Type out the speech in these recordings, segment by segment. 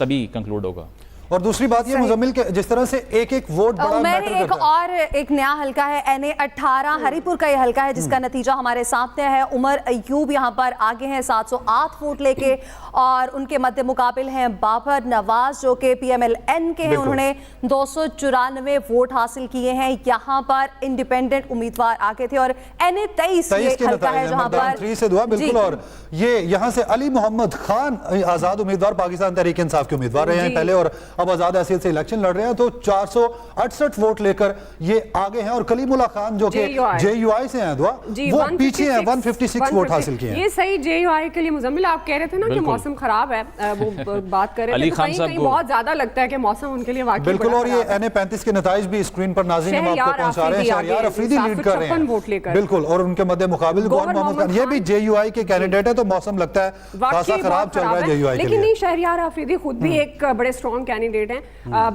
तभी कंक्लूड होगा। और दूसरी बात ये मुजम्मिल के जिस तरह से एक एक वोट बड़ा मैटर करता है। एक और एक नया हलका है NA 18 हरीपुर का ये हलका है जिसका नतीजा हमारे सामने है। उमर अयूब यहाँ पर आगे हैं 708 वोट लेके और उनके मध्य मुकाबिल हैं बाबर नवाज जो कि PMLN के हैं, उन्होंने 294 वोट हासिल किए हैं। यहाँ पर इंडिपेंडेंट उम्मीदवार आगे थे और NA 23 ये हलका है जहाँ पर से दुआ बिल्कुल। और ये यहाँ से अली मोहम्मद खान आजाद उम्मीदवार पाकिस्तान तहरीक इंसाफ के उम्मीदवार रहे हैं पहले और अब आजाद हैसियत से इलेक्शन लड़ रहे हैं, तो 468 वोट लेकर ये आगे हैं। और कलीमुल्लाह खान जो कि JUI से हैं दुआ, वो पीछे हैं, 156 वोट हासिल किए हैं। ये सही JUI के लिए मुजम्मिल आप कह रहे थे ना कि मौसम खराब है, वो बात कर रहे थे, तो कहीं बहुत ज्यादा लगता है कि मौसम उनके लिए वाकई बिल्कुल। और ये NA 35 के नताइज भी स्क्रीन पर नाज़रीन हम आपको पहुंचा रहे हैं। शहरयार अफरीदी लीड कर रहे हैं बिल्कुल, और उनके मध्य मुकाबिल गौर मोहम्मद खान, ये भी JUI के कैंडिडेट है, तो मौसम लगता है खासा खराब चल रहा है JUI के लिए। लेकिन नहीं, शहरयार अफरीदी खुद भी एक बड़े स्ट्रॉन्ग कैंडिडेट हैं,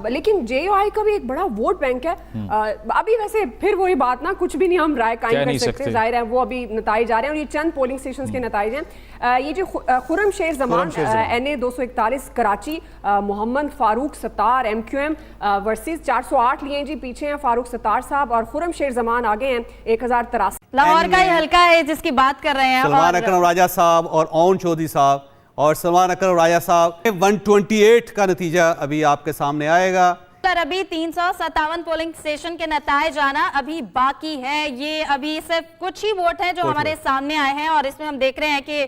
लेकिन JUI का भी एक बड़ा वोट बैंक है। अभी वैसे फिर वही बात ना, कुछ भी नहीं हम राय कायम कर सकते, जाहिर है वो अभी नताइज आ रहे हैं और ये चंद पोलिंग स्टेशंस के नताइज हैं। ये जो Khurram Sher Zaman NA 241 Karachi, Mohammad Farooq Sattar MQM versus 408 लिए जी, पीछे हैं फारूक सत्तार साहब और खुरम शेर जमान आगे हैं 1083। लाहौर का ये हल्का है जिसकी बात कर रहे हैं सलमान अकरम राजा साहब और ओन चौधरी साहब और सलमान अकरम राजा साहब 128 का नतीजा अभी आपके सामने आएगा। सर अभी 357 पोलिंग स्टेशन के नताइज आना अभी बाकी है। ये अभी सिर्फ कुछ ही वोट हैं जो हमारे सामने आए हैं और इसमें हम देख रहे हैं कि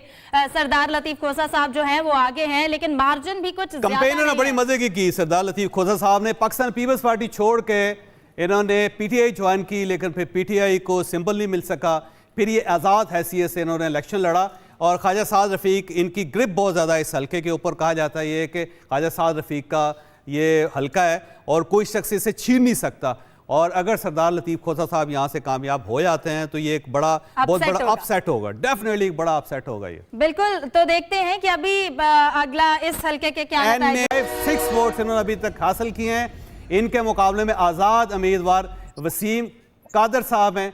सरदार लतीफ खोसा साहब जो हैं वो आगे हैं, लेकिन मार्जिन भी कुछ कैंपेनर ने बड़ी मजे की सरदार लतीफ खोसा साहब ने पाकिस्तान पीपल्स पार्टी छोड़ के इन्होंने PTI ज्वाइन की, लेकिन फिर PTI को सिंबल नहीं मिल सका, फिर ये आज़ाद हैसियत से इन्होंने इलेक्शन लड़ा और ख्वाजा साद रफ़ीक, इनकी ग्रिप बहुत ज़्यादा इस हल्के के ऊपर। कहा जाता है ये कि ख्वाजा साद रफ़ीक का ये हल्का है और कोई शख्स इसे छीन नहीं सकता, और अगर सरदार लतीफ खोसा साहब यहाँ से कामयाब हो जाते हैं तो ये एक बहुत बड़ा अपसेट होगा, डेफिनेटली एक बड़ा अपसेट होगा ये। बिल्कुल, तो देखते हैं कि अभी अगला इस हल्के के क्या नतीजे हैं। 6 वोट्स इन्होंने अभी तक हासिल किए हैं, इनके मुकाबले में आज़ाद उम्मीदवार वसीम कादर साहब हैं,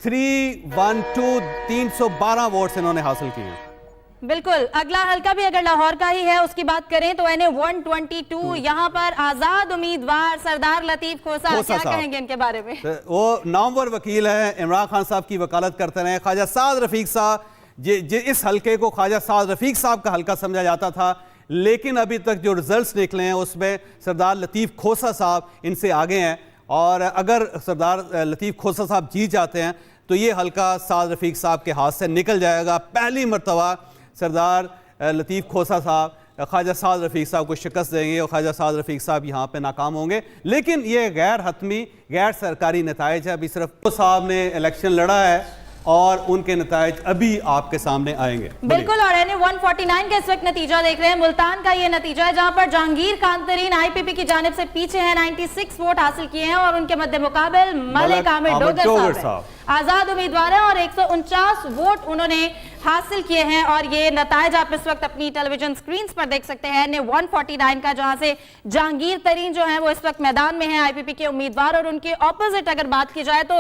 312 वोट्स इन्होंने हासिल किए हैं। बिल्कुल, अगला हल्का भी अगर लाहौर का ही है उसकी बात करें तो NA 122 यहाँ पर आजाद उम्मीदवार सरदार लतीफ खोसा, क्या कहेंगे इनके बारे में? वो नामवर वकील हैं, इमरान खान साहब की वकालत करते रहे। ख्वाजा साद रफ़ीक साहब इस हल्के को ख्वाजा साद रफ़ीक साहब का हल्का समझा जाता था, लेकिन अभी तक जो रिजल्ट्स निकले हैं उसमें सरदार लतीफ खोसा साहब इनसे आगे हैं, और अगर सरदार लतीफ खोसा साहब जीत जाते हैं तो ये हल्का साद रफ़ीक साहब के हाथ से निकल जाएगा। पहली मरतबा सरदार लतीफ खोसा साहब ख्वाजा साद रफ़ीक साहब को शिकस्त देंगे और ख्वाजा साद रफ़ीक साहब यहाँ पे नाकाम होंगे, लेकिन ये गैर हतमी गैर सरकारी नताइज है। अभी सिर्फ साहब ने इलेक्शन लड़ा है और उनके नताइज अभी आपके सामने आएंगे। बिल्कुल, और NA 149 का इस वक्त नतीजा देख रहे हैं। मुल्तान का ये नतीजा है जहां पर जहांगीर खान तरीन IPP की जानिब से पीछे हैं, 96 वोट हासिल किए हैं और उनके मध्य मुकाबिल मलिक आमिर डोगर साहब आजाद उम्मीदवार हैं और 149 वोट उन्होंने हासिल किए हैं। और ये नताइज आप इस वक्त अपनी टेलीविजन स्क्रीन पर देख सकते हैं NA 149 का, जहां से जहांगीर तरीन जो है वो इस वक्त मैदान में है IPP के उम्मीदवार, और उनके ऑपोजिट अगर बात की जाए तो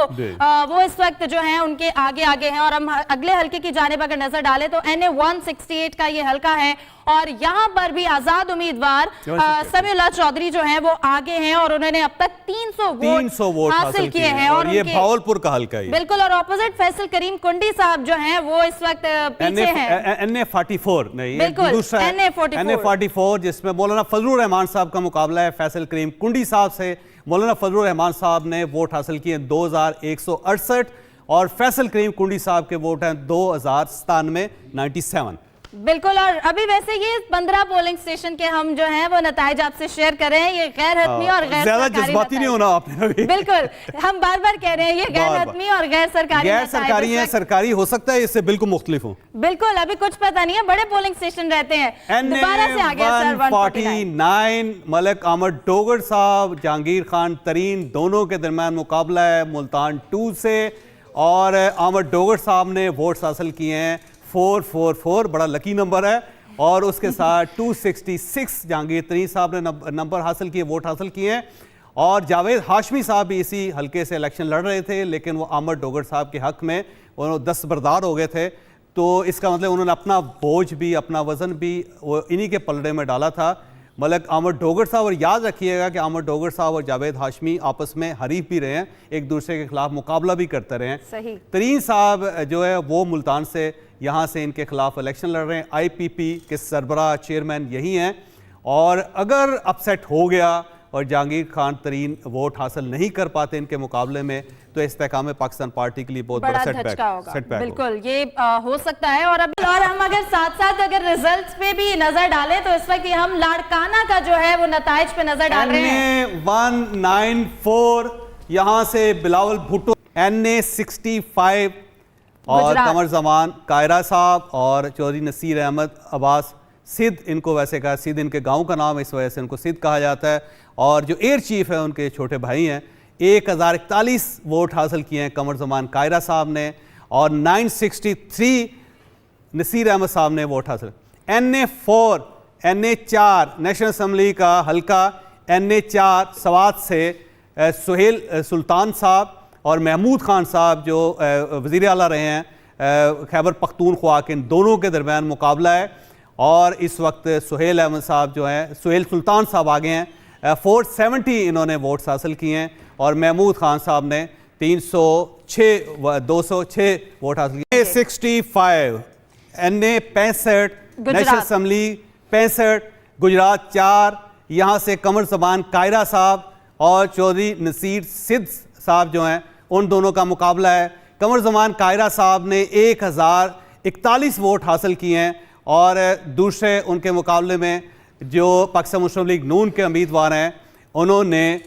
वो इस वक्त जो है उनके आगे हैं। और हम अगले हल्के की जानिब अगर नजर डालें तो NA 168 का ये हल्का है और यहाँ पर भी आजाद उम्मीदवार समीउल्लाह चौधरी जो हैं वो आगे हैं और उन्होंने अब तक 300 वोट हासिल किए हैं और ये भावलपुर का हल्का है। बिल्कुल, और ऑपोजिट फैसल करीम कुंडी साहब जो हैं वो इस वक्त पीछे हैं। NA 44 नहीं, बिल्कुल NA 44 जिसमें मौलाना फजलुर रहमान साहब का मुकाबला है फैसल करीम कुंडी साहब से। मौलाना फजलुर रहमान साहब ने वोट हासिल किए 2168 और फैसल करीम कुंडी साहब के वोट हैं 2097 97। बिल्कुल, और अभी वैसे ये 15 पोलिंग स्टेशन के हम जो हैं वो नताइज आपसे शेयर कर रहे हैं। ये गैर हतमी और गैर ज्यादा जज्बाती नहीं होना आपने अभी। बिल्कुल, हम बार बार कह रहे हैं ये गैर हतमी और गैर सरकारी है, सरकारी हो सकता है, इससे बिल्कुल मुख्तलिफ हो। बिल्कुल, अभी कुछ पता नहीं है, बड़े पोलिंग स्टेशन रहते हैं। दोबारा से आ गया सर 149 मलिक आमिर डोगर साहब जहांगीर खान तरीन दोनों के दरमियान मुकाबला है मुल्तान 2 से, और आमिर डोगर साहब ने वोट हासिल किए हैं 444, बड़ा लकी नंबर है, और उसके साथ 266 जहांगीर तरीन साहब ने नंबर हासिल किए, वोट हासिल किए हैं। और जावेद हाशमी साहब भी इसी हल्के से इलेक्शन लड़ रहे थे, लेकिन वो आमिर डोगर साहब के हक में उन्होंने दस्तबरदार हो गए थे, तो इसका मतलब उन्होंने अपना बोझ भी अपना वज़न भी वो इन्हीं के पलड़े में डाला था। ملک احمد ڈوگر صاحب. اور یاد رکھیے گا کہ احمد ڈوگر صاحب اور جاوید ہاشمی آپس میں حریف بھی رہے ہیں, ایک دوسرے کے خلاف مقابلہ بھی کرتے رہے ہیں. صحیح. ترین صاحب جو ہے وہ ملتان سے یہاں سے ان کے خلاف الیکشن لڑ رہے ہیں. آئی پی پی کے سربراہ چیئرمین یہی ہیں, اور اگر اپسیٹ ہو گیا اور جہانگیر خان ترین ووٹ حاصل نہیں کر پاتے ان کے مقابلے میں, تو استحکام پاکستان پارٹی کے لیے بہت بڑا سیٹ بیک ہوگا. بالکل یہ ہو سکتا ہے. اور ہم اگر ساتھ ساتھ اگر ریزلٹس پہ بھی نظر ڈالیں تو اس وقت ہم لاڑکانہ کا جو ہے وہ نتائج پہ نظر ڈال رہے ہیں. NA194 یہاں سے بلاول بھٹو, NA65 اور قمر زمان کائرہ صاحب اور چودھری نصیر احمد عباس سدھ, ان کو ویسے کہا سدھ ان کے گاؤں کا نام ہے اس وجہ سے ان کو سدھ کہا جاتا ہے, اور جو ایئر چیف ہے ان کے چھوٹے بھائی ہیں. 1041 ووٹ حاصل کیے ہیں قمر زمان کائرہ صاحب نے, اور 963 نصیر احمد صاحب نے ووٹ حاصل. NA4 NA4 نیشنل اسمبلی کا حلقہ NA4 سوات سے سہیل سلطان صاحب اور محمود خان صاحب جو وزیر اعلیٰ رہے ہیں خیبر پختونخوا کے, ان دونوں کے درمیان مقابلہ ہے. اور اس وقت سہیل احمد صاحب جو ہیں, سہیل سلطان صاحب آگے ہیں, 470 انہوں نے ووٹس حاصل کیے ہیں, اور محمود خان صاحب نے 206 ووٹ حاصل کیے. 65 NA65 نیشنل اسمبلی 65 گجرات 4, یہاں سے قمر زمان کائرہ صاحب اور چودھری نصیر سدھ صاحب جو ہیں ان دونوں کا مقابلہ ہے. قمر زمان کائرہ صاحب نے 1041 ووٹ حاصل کیے ہیں, اور دوسرے ان کے مقابلے میں جو پاکستان مسلم لیگ نون کے امیدوار ہیں انہوں نے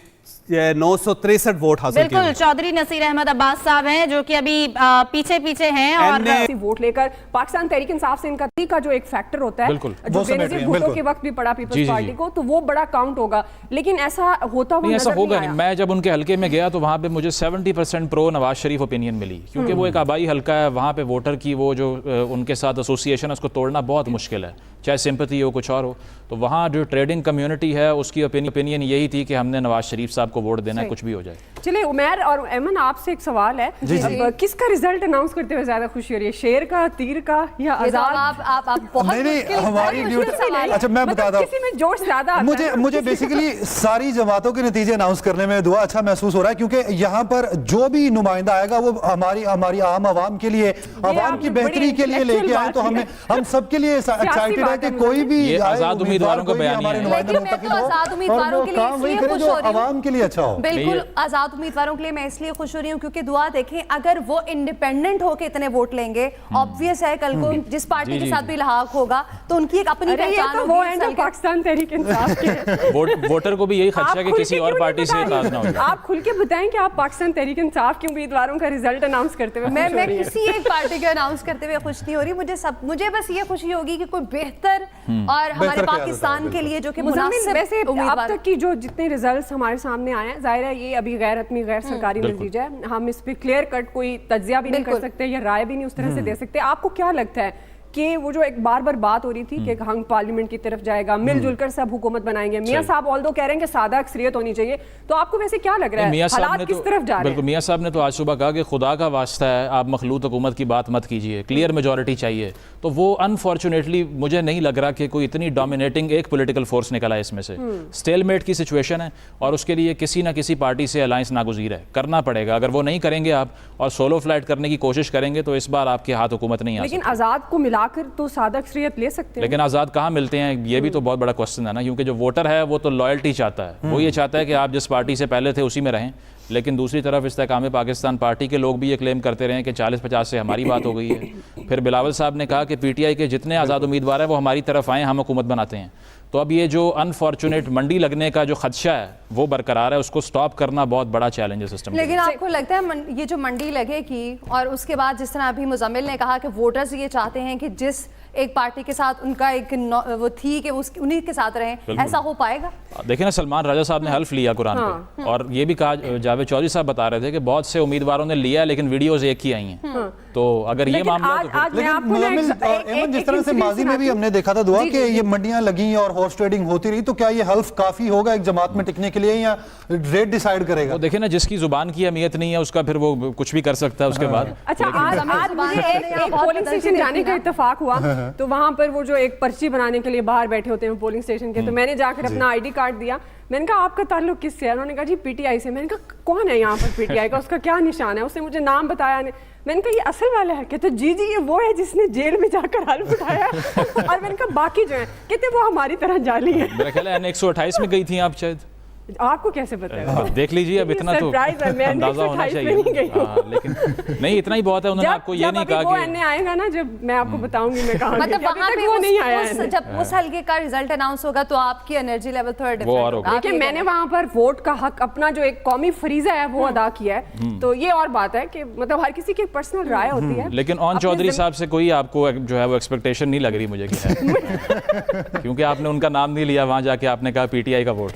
963 ووٹ حاصل کیے. بالکل چودھری نصیر احمد عباس صاحب ہیں جو کہ ابھی پیچھے ہیں, اور ووٹ لے کر پاکستان تحریک انصاف سے ان کا جو ایک فیکٹر ہوتا ہے جو بینظیر بھٹو کے وقت بھی پڑا پیپلز پارٹی کو, تو وہ بڑا کاؤنٹ ہوگا. لیکن ایسا ہوتا ہوا نظر نہیں آیا. میں جب ان کے حلقے میں گیا تو وہاں پہ مجھے 70% پرو نواز شریف اوپینین ملی, کیونکہ وہ ایک آبائی حلقہ ہے, وہاں پہ ووٹر کی وہ جو ان کے ساتھ ایسوسیشن ہے اس کو توڑنا بہت مشکل ہے, چاہے سمپتھی ہو کچھ اور ہو. تو وہاں جو ٹریڈنگ کمیونٹی ہے اس کی اوپینین یہی تھی کہ ہم نے نواز شریف صاحب کو ووٹ دینا ہے, کچھ بھی ہو جائے. چلے عمیر اور ایمن, آپ سے ایک سوال ہے, کس کا رزلٹ اناؤنس کرتے ہوئے زیادہ خوشی ہو رہی ہے, شیر کا, تیر کا, یا آزاد؟ آپ بہت ہماری اچھا میں بتاتا ہوں, کسی میں جوش زیادہ آتا ہے. مجھے بیسیکلی ساری جماعتوں کے نتیجے اناؤنس کرنے میں دعا اچھا محسوس ہو رہا ہے, کیونکہ یہاں پر جو بھی نمائندہ آئے گا وہ ہماری عام عوام کے لیے, عوام کی بہتری کے لیے لے کے آئے, تو ہم سب کے لیے ایکسائٹیڈ ہے کہ کوئی بھی آزاد امیدواروں کا بیان ہے. آزاد امیدواروں کے لیے اس لیے خوش ہو رہی ہوں, عوام کے لیے اچھا ہو. بالکل آزاد امیدواروں کے لیے میں اس لیے خوش ہو رہی ہوں کیونکہ دعا دیکھیں, اگر وہ انڈیپینڈنٹ ہو کے اتنے ووٹ لیں گے, آبویس ہے کل کو جس پارٹی کے ساتھ بھی لحاق ہوگا تو ان کی ایک اپنی پہچان ہوگی. وہ ہے نا پاکستان تحریک انصاف کے ووٹر کو بھی یہی خدشہ ہے کہ کسی اور پارٹی سے اعتراض نہ ہو جائے. آپ کھل کے بتائیں کہ آپ پاکستان تحریک انصاف کے امیدواروں کا رزلٹ اناؤنس کرتے ہوئے میں کسی ایک پارٹی کا اناؤنس کرتے ہوئے خوش نہیں ہو رہی. مجھے بس یہ خوشی ہوگی کہ کوئی بہتر اور ہمارے پاکستان کے لیے جو کہ مناسب. ویسے اب تک کی جو جتنے ریزلٹس ہمارے سامنے آئے ہیں, ظاہر ہے یہ ابھی غیر حتمی غیر سرکاری نتیجہ ہے, ہم اس پہ کلیئر کٹ کوئی تجزیہ بھی نہیں کر سکتے یا رائے بھی نہیں اس طرح سے دے سکتے. آپ کو کیا لگتا ہے کہ وہ جو ایک بار بار بات ہو رہی تھی کہ ہنگ پارلیمنٹ کی طرف جائے گا, مل جل کر سب حکومت بنائیں گے, میاں صاحب آلدو کہہ رہے ہیں کہ سادہ اکثریت ہونی چاہیے, تو آپ کو ویسے کیا لگ رہا ہے حالات کس طرف جا رہے ہیں؟ بالکل میاں صاحب نے تو آج صبح کہا کہ خدا کا واسطہ ہے آپ مخلوط حکومت کی بات مت کیجئے, کلیئر میجورٹی چاہیے. تو وہ انفارچونیٹلی مجھے نہیں لگ رہا کہ کوئی اتنی ڈومینیٹنگ ایک پولیٹیکل فورس نکلا ہے اس میں سے. سٹیل میٹ کی سچویشن ہے اور اس کے لیے کسی نہ کسی پارٹی سے الائنس ناگزیر ہے, کرنا پڑے گا. اگر وہ نہیں کریں گے آپ اور سولو فلائٹ کرنے کی کوشش کریں گے تو اس بار آپ کے ہاتھ حکومت نہیں آ سکتی. لیکن آزاد کو ملا کر تو سادہ اکثریت لے سکتے ہیں, لیکن آزاد کہاں ملتے ہیں, یہ بھی تو بہت بڑا کوسچن ہے نا, کیونکہ جو ووٹر ہے وہ تو لائلٹی چاہتا ہے, وہ یہ چاہتا ہے کہ آپ جس پارٹی سے پہلے تھے اسی میں رہیں. لیکن دوسری طرف استحکام پاکستان پارٹی کے لوگ بھی یہ کلیم کرتے رہے کہ 40-50 سے ہماری بات ہو گئی ہے. پھر بلاول صاحب نے کہا کہ پی ٹی آئی کے جتنے آزاد امیدوار ہیں وہ ہماری طرف آئیں, ہم حکومت بناتے ہیں. تو اب یہ جو انفارچونیٹ منڈی لگنے کا جو خدشہ ہے وہ برقرار ہے, اس کو سٹاپ کرنا بہت بڑا چیلنج ہے سسٹم. لیکن آپ کو لگتا ہے یہ جو منڈی لگے گی اور اس کے بعد جس طرح ابھی مزمل نے کہا کہ ووٹرز یہ چاہتے ہیں کہ جس ایک پارٹی کے ساتھ ان کا ایک وہ تھی کہ انہی کے ساتھ رہیں, ایسا ہو پائے گا؟ دیکھیں نا سلمان راجہ صاحب نے حلف لیا قرآن پہ, اور یہ بھی کہا جاوید چودھری صاحب بتا رہے تھے کہ بہت سے امیدواروں نے لیا لیکن ویڈیوز ایک ہی آئی ہیں. तो अगर ये लेकिन मामला है तो फिर- आज मैं लेकिन आपको ना मुजम्मिल एक- और एक- एमन जिस एक तरह से incident माजी में भी सुनाती हमने हूँ। देखा था दुआ जी, कि जी, ये मंडियां लगी और हॉर्स ट्रेडिंग होती रही, तो क्या ये हल्फ काफी होगा एक जमात में टिकने के लिए या रेट डिसाइड करेगा? वो देखिए ना, जिसकी जुबान की अहमियत नहीं है उसका फिर वो कुछ भी कर सकता है उसके बाद। अच्छा, आज मुझे एक पोलिंग स्टेशन जाने का इत्तेफाक हुआ, तो वहां पर वो जो एक पर्ची बनाने के लिए बाहर बैठे होते हैं पोलिंग स्टेशन के, तो मैंने जाकर अपना आईडी कार्ड दिया। मैंने कहा आपका ताल्लुक किससे है? उन्होंने कहा जी पीटीआई से। मैंने कहा कौन है यहाँ पर पीटीआई का, उसका क्या निशान है? उसने मुझे नाम बताया नहीं। मैंने कहा ये असल वाला है? कहते जी जी ये वो है जिसने जेल में जाकर हल्फ उठाया। और मैंने कहा बाकी जो है, कहते वो हमारी तरह जाली है। मेरा ख्याल है N128 में गई थी आप शायद। आपको कैसे पता है? हाँ, देख लीजिए, अब इतना तो सरप्राइज है, मैं अंदाजा होना 128 चाहिए। में नहीं गई हूँ। हाँ, लेकिन नहीं, इतना ही बहुत है। उन्होंने आपको ये नहीं कहा वो कि एनए आएगा ना, जब मैं आपको बताऊंगी मैं कहाँ मतलब गई थी। अभी वहाँ तक पे वो नहीं आया है। जब उस हल्के का रिजल्ट अनाउंस होगा तो आपकी एनर्जी लेवल थोड़ा और डिफरेंट होगा। होगा। देखिए मैंने वहां पर वोट का हक, अपना जो एक कौमी फरीजा है वो अदा किया है, तो ये और बात है कि मतलब हर किसी की एक पर्सनल राय होती है। लेकिन ऑन चौधरी साहब से कोई आपको जो है वो एक्सपेक्टेशन नहीं लग रही मुझे कि है। क्योंकि आपने उनका नाम नहीं लिया, वहां जाके आपने कहा पीटीआई का वोट।